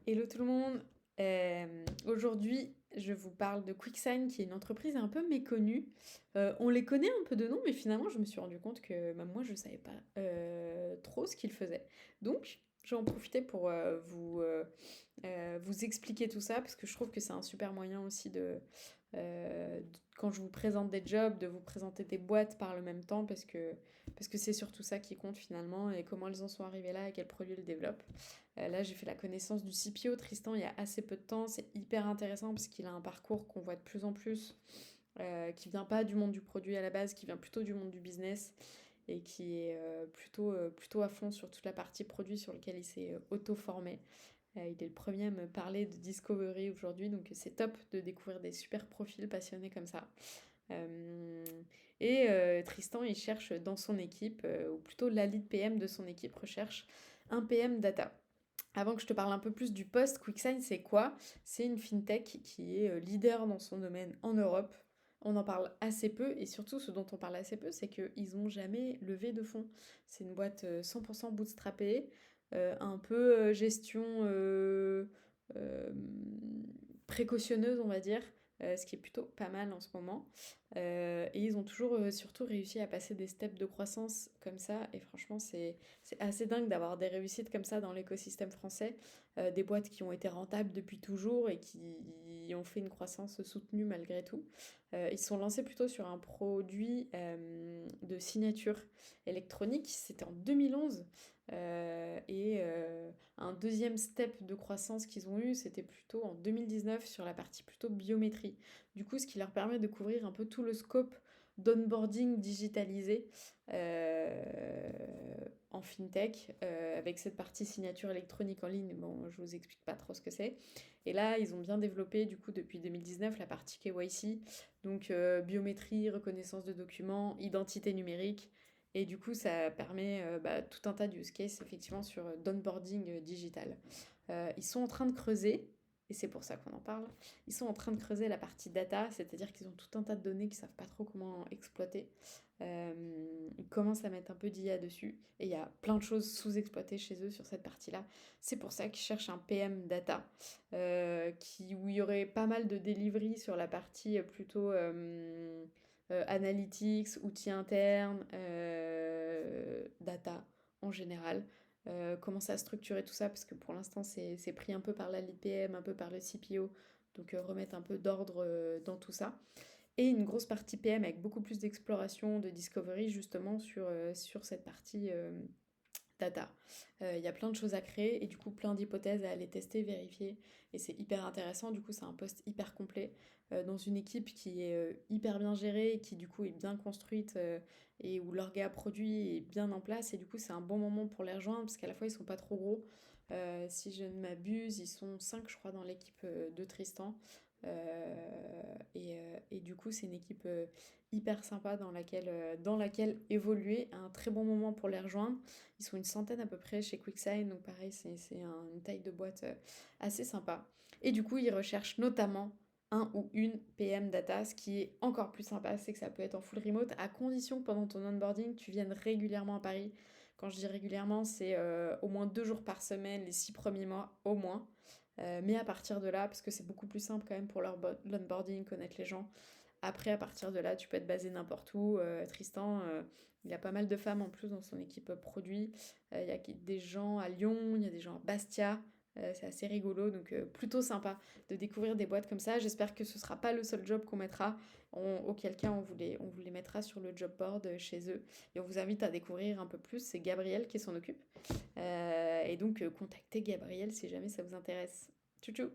Hello tout le monde. Aujourd'hui, je vous parle de QuickSign, qui est une entreprise un peu méconnue. On les connaît un peu de nom, mais finalement, je me suis rendu compte que même moi, je ne savais pas trop ce qu'ils faisaient. Donc, je vais en profiter pour vous expliquer tout ça, parce que je trouve que c'est un super moyen aussi quand je vous présente des jobs, de vous présenter des boîtes par le même temps, parce que c'est surtout ça qui compte finalement, et comment elles en sont arrivées là, et quels produits elles développent. Là, j'ai fait la connaissance du CPO, Tristan, il y a assez peu de temps. C'est hyper intéressant parce qu'il a un parcours qu'on voit de plus en plus, qui vient pas du monde du produit à la base, qui vient plutôt du monde du business et qui est plutôt à fond sur toute la partie produit sur lequel il s'est auto-formé. Il est le premier à me parler de Discovery aujourd'hui, donc c'est top de découvrir des super profils passionnés comme ça. Euh, Tristan, il cherche dans son équipe, ou plutôt la lead PM de son équipe recherche un PM data. Avant que je te parle un peu plus du poste, QuickSign, c'est quoi? C'est une fintech qui est leader dans son domaine en Europe. On en parle assez peu, et surtout ce dont on parle assez peu, c'est qu'ils n'ont jamais levé de fonds. C'est une boîte 100% bootstrappée, un peu gestion euh, précautionneuse, on va dire, ce qui est plutôt pas mal en ce moment. Et ils ont toujours surtout réussi à passer des steps de croissance comme ça, et franchement, c'est assez dingue d'avoir des réussites comme ça dans l'écosystème français, des boîtes qui ont été rentables depuis toujours et qui ont fait une croissance soutenue malgré tout. Ils se sont lancés plutôt sur un produit de signature électronique, c'était en 2011. Un deuxième step de croissance qu'ils ont eu, c'était plutôt en 2019 sur la partie plutôt biométrie. Du coup, ce qui leur permet de couvrir un peu tout le scope d'onboarding digitalisé en fintech, avec cette partie signature électronique en ligne. Bon, je vous explique pas trop ce que c'est. Et là, ils ont bien développé, du coup, depuis 2019, la partie KYC, donc biométrie, reconnaissance de documents, identité numérique. Et du coup, ça permet tout un tas de use cases, effectivement, sur d'onboarding digital. Ils sont en train de creuser, et c'est pour ça qu'on en parle, ils sont en train de creuser la partie data, c'est-à-dire qu'ils ont tout un tas de données qu'ils savent pas trop comment exploiter. Ils commencent à mettre un peu d'IA dessus, et il y a plein de choses sous-exploitées chez eux sur cette partie-là. C'est pour ça qu'ils cherchent un PM data, où il y aurait pas mal de delivery sur la partie plutôt analytics, outils internes, data en général. Comment ça structurer tout ça, parce que pour l'instant c'est pris un peu par la lead PM, un peu par le CPO, donc remettre un peu d'ordre dans tout ça. Et une grosse partie PM avec beaucoup plus d'exploration, de discovery justement sur cette partie data. Il y a plein de choses à créer et du coup plein d'hypothèses à aller tester, vérifier. Et c'est hyper intéressant, du coup c'est un poste hyper complet dans une équipe qui est hyper bien gérée, qui du coup est bien construite et où l'orga produit est bien en place. Et du coup c'est un bon moment pour les rejoindre parce qu'à la fois ils sont pas trop gros. Si je ne m'abuse, ils sont 5 je crois dans l'équipe de Tristan. Et du coup c'est une équipe hyper sympa dans laquelle évoluer, un très bon moment pour les rejoindre. Ils sont une centaine à peu près chez QuickSign, donc pareil, une taille de boîte assez sympa. Et du coup, ils recherchent notamment un ou une PM Data. Ce qui est encore plus sympa, c'est que ça peut être en full remote, à condition que pendant ton onboarding, tu viennes régulièrement à Paris. Quand je dis régulièrement, c'est au moins 2 jours par semaine, les 6 premiers mois au moins. Mais à partir de là, parce que c'est beaucoup plus simple quand même pour l'onboarding, connaître les gens, après, à partir de là, tu peux être basé n'importe où. Tristan, il a pas mal de femmes en plus dans son équipe produit. Il y a des gens à Lyon, il y a des gens à Bastia. C'est assez rigolo, donc plutôt sympa de découvrir des boîtes comme ça. J'espère que ce sera pas le seul job qu'on mettra, auquel cas on vous les mettra sur le job board chez eux. Et on vous invite à découvrir un peu plus, c'est Gabriel qui s'en occupe. Et donc contactez Gabriel si jamais ça vous intéresse. Tchou tchou.